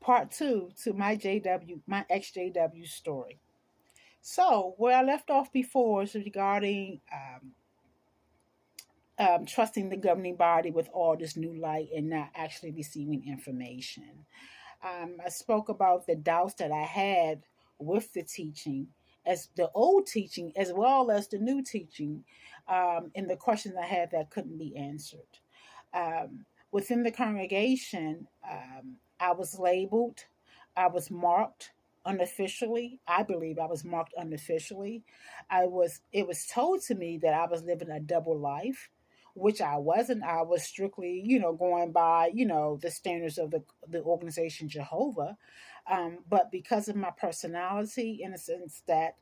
part two to my ex-JW story. So where I left off before is regarding trusting the governing body with all this new light and not actually receiving information. I spoke about the doubts that I had with the teaching, as the old teaching, as well as the new teaching, and the questions I had that couldn't be answered. Within the congregation, I was labeled, I was marked unofficially. I believe I was marked unofficially. It was told to me that I was living a double life, which I wasn't. I was strictly, going by, the standards of the organization Jehovah. But because of my personality, in a sense that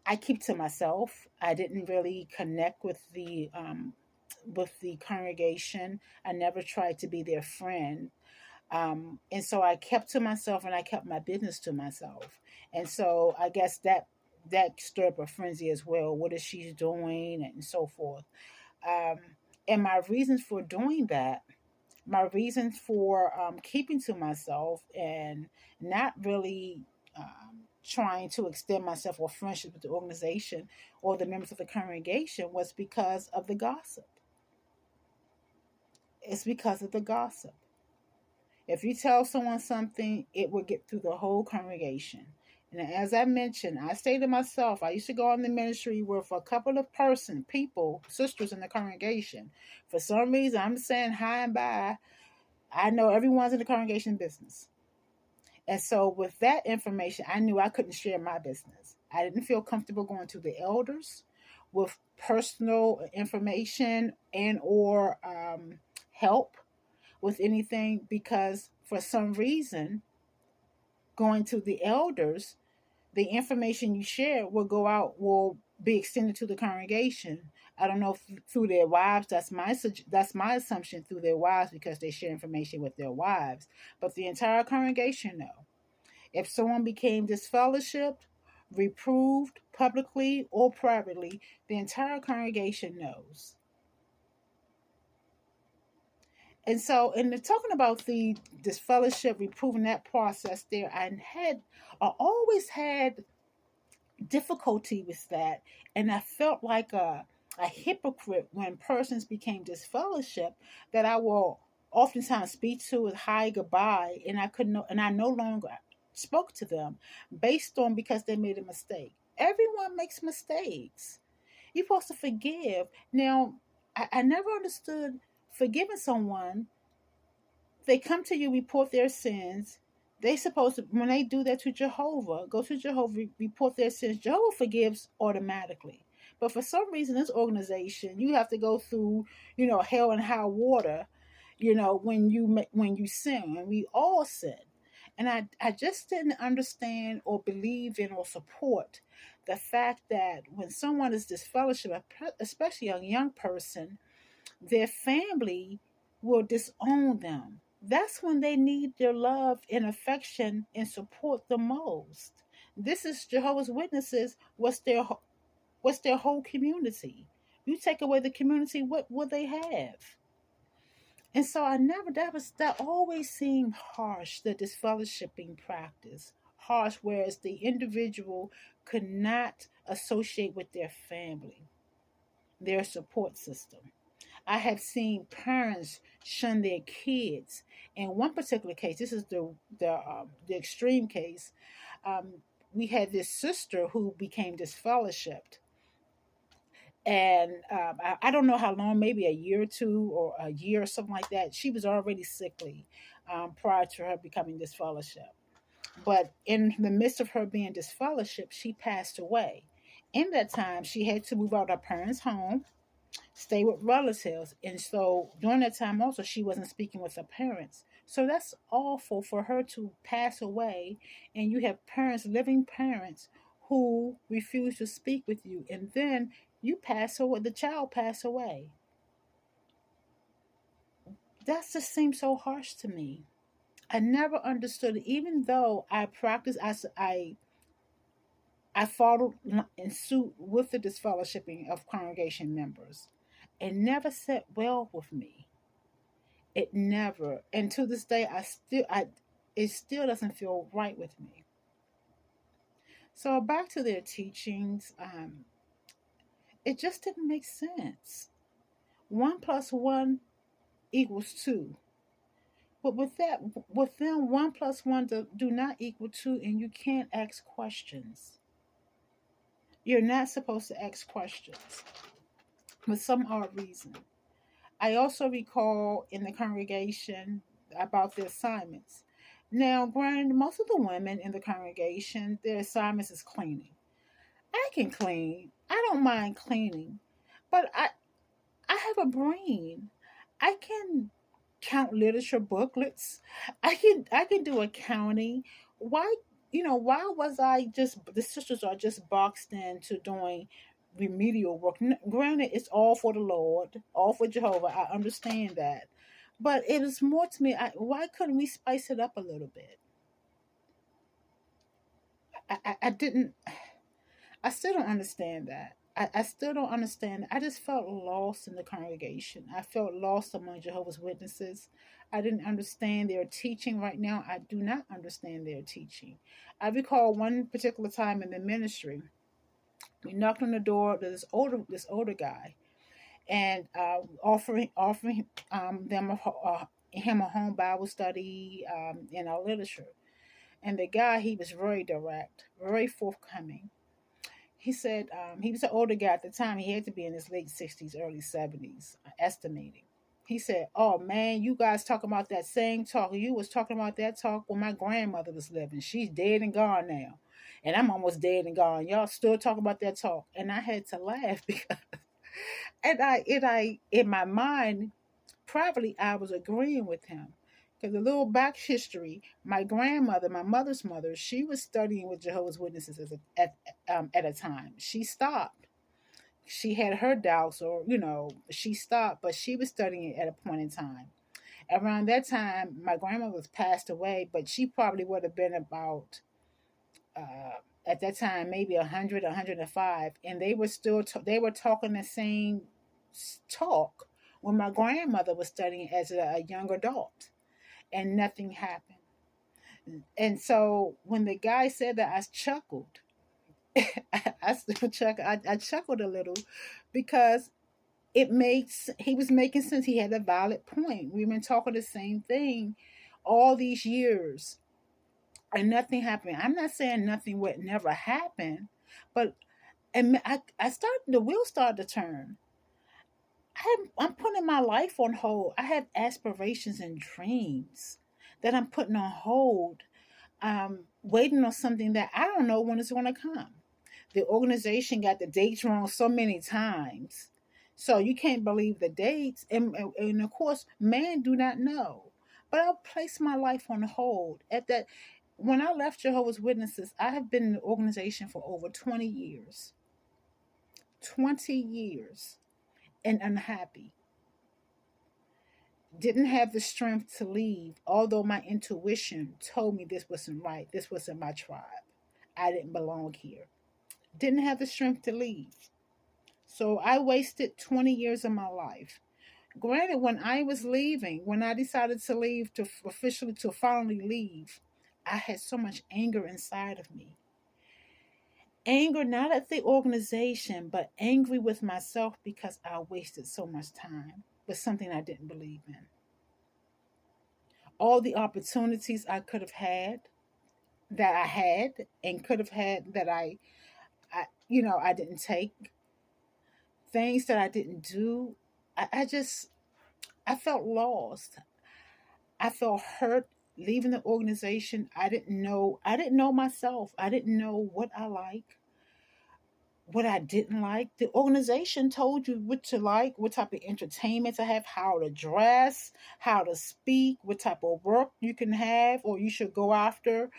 I keep to myself, I didn't really connect with the congregation. I never tried to be their friend. And so I kept to myself and I kept my business to myself. And so I guess that stirred up a frenzy as well. What is she doing and so forth. Um, and my reasons for doing that, my reasons for keeping to myself and not really trying to extend myself or friendship with the organization or the members of the congregation was because of the gossip. It's because of the gossip. If you tell someone something, it will get through the whole congregation. And as I mentioned, I say to myself, I used to go on the ministry with a couple of people, sisters in the congregation. For some reason, I'm saying hi and bye. I know everyone's in the congregation business. And so with that information, I knew I couldn't share my business. I didn't feel comfortable going to the elders with personal information and or help with anything, because for some reason, going to the elders, the information you share will be extended to the congregation. I don't know if through their wives. That's my assumption, through their wives, because they share information with their wives. But the entire congregation know. If someone became disfellowshipped, reproved publicly or privately, the entire congregation knows. And so, in talking about the disfellowship, reproving that process there, I always had difficulty with that, and I felt like a hypocrite when persons became disfellowship, that I will oftentimes speak to with hi goodbye, and I no longer spoke to them based on because they made a mistake. Everyone makes mistakes. You're supposed to forgive. Now, I never understood forgiving someone. They come to you, report their sins. They supposed to, when they do that to Jehovah, go to Jehovah, report their sins. Jehovah forgives automatically. But for some reason, this organization, you have to go through, hell and high water, when you sin, and we all sin. And I just didn't understand or believe in or support the fact that when someone is disfellowship, especially a young person, their family will disown them. That's when they need their love and affection and support the most. This is Jehovah's Witnesses. What's their whole community? You take away the community, what will they have? And so I never that always seemed harsh, the disfellowshipping practice. Harsh, whereas the individual could not associate with their family, their support system. I have seen parents shun their kids. In one particular case, this is the extreme case. We had this sister who became disfellowshipped, and I don't know how long, maybe a year or two, or a year or something like that. She was already sickly prior to her becoming disfellowship. But in the midst of her being disfellowship, she passed away. In that time, she had to move out of her parents' home, stay with relatives. And so during that time also, she wasn't speaking with her parents. So that's awful for her to pass away. And you have living parents, who refuse to speak with you. And then you pass away, the child pass away. That just seems so harsh to me. I never understood it, even though I practiced, I followed in suit with the disfellowshipping of congregation members. It never sat well with me. It never. And to this day, it still doesn't feel right with me. So back to their teachings, it just didn't make sense. One plus one equals two. But with them, one plus one do not equal two, and you can't ask questions. You're not supposed to ask questions for some odd reason. I also recall in the congregation about the assignments. Now, granted, most of the women in the congregation, their assignments is cleaning. I can clean. I don't mind cleaning, but I have a brain. I can count literature booklets. I can do accounting. Why why was I just the sisters are just boxed into doing remedial work? Granted, it's all for the Lord, all for Jehovah. I understand that, but it is more to me. Why couldn't we spice it up a little bit? I didn't. I still don't understand that. I still don't understand. I just felt lost in the congregation. I felt lost among Jehovah's Witnesses. I didn't understand their teaching right now. I do not understand their teaching. I recall one particular time in the ministry, we knocked on the door to this older guy, and offering him a home Bible study in our literature. And the guy, he was very direct, very forthcoming. He said he was an older guy at the time. He had to be in his late 60s, early 70s, estimating. He said, "Oh man, you guys talking about that same talk. You was talking about that talk when my grandmother was living. She's dead and gone now, and I'm almost dead and gone. Y'all still talking about that talk." And I had to laugh because, in my mind, privately, I was agreeing with him. Because a little back history, my grandmother, my mother's mother, she was studying with Jehovah's Witnesses at a time. She stopped. She had her doubts, or she stopped, but she was studying at a point in time. Around that time, my grandmother was passed away, but she probably would have been about at that time maybe 100, 105, and they were still they were talking the same talk when my grandmother was studying as a young adult, and nothing happened. And so when the guy said that, I chuckled. I still chuckled. I chuckled a little because he was making sense. He had a valid point. We've been talking the same thing all these years, and nothing happened. I'm not saying nothing would never happen, but I started, the wheel started to turn. I'm putting my life on hold. I have aspirations and dreams that I'm putting on hold, waiting on something that I don't know when it's going to come. The organization got the dates wrong so many times, so you can't believe the dates. And of course, man do not know. But I'll place my life on hold at that. When I left Jehovah's Witnesses, I have been in the organization for over 20 years. 20 years, and unhappy. Didn't have the strength to leave, although my intuition told me this wasn't right. This wasn't my tribe. I didn't belong here. Didn't have the strength to leave. So I wasted 20 years of my life. Granted, when I was leaving, when I decided to leave, to finally leave, I had so much anger inside of me. Anger not at the organization, but angry with myself because I wasted so much time with something I didn't believe in. All the opportunities I could have had, that I had and could have had, that I didn't take, things that I didn't do. I felt lost. I felt hurt leaving the organization. I didn't know myself. I didn't know what I like, what I didn't like. The organization told you what to like, what type of entertainment to have, how to dress, how to speak, what type of work you can have or you should go after.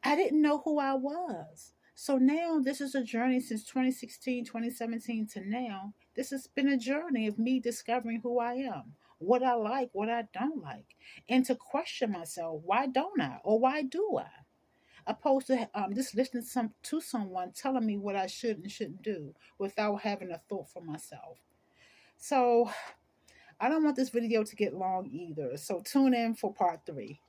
I didn't know who I was. So now this is a journey since 2016, 2017 to now. This has been a journey of me discovering who I am, what I like, what I don't like, and to question myself, why don't I or why do I? Opposed to just listening to someone telling me what I should and shouldn't do without having a thought for myself. So I don't want this video to get long either. So tune in for part 3.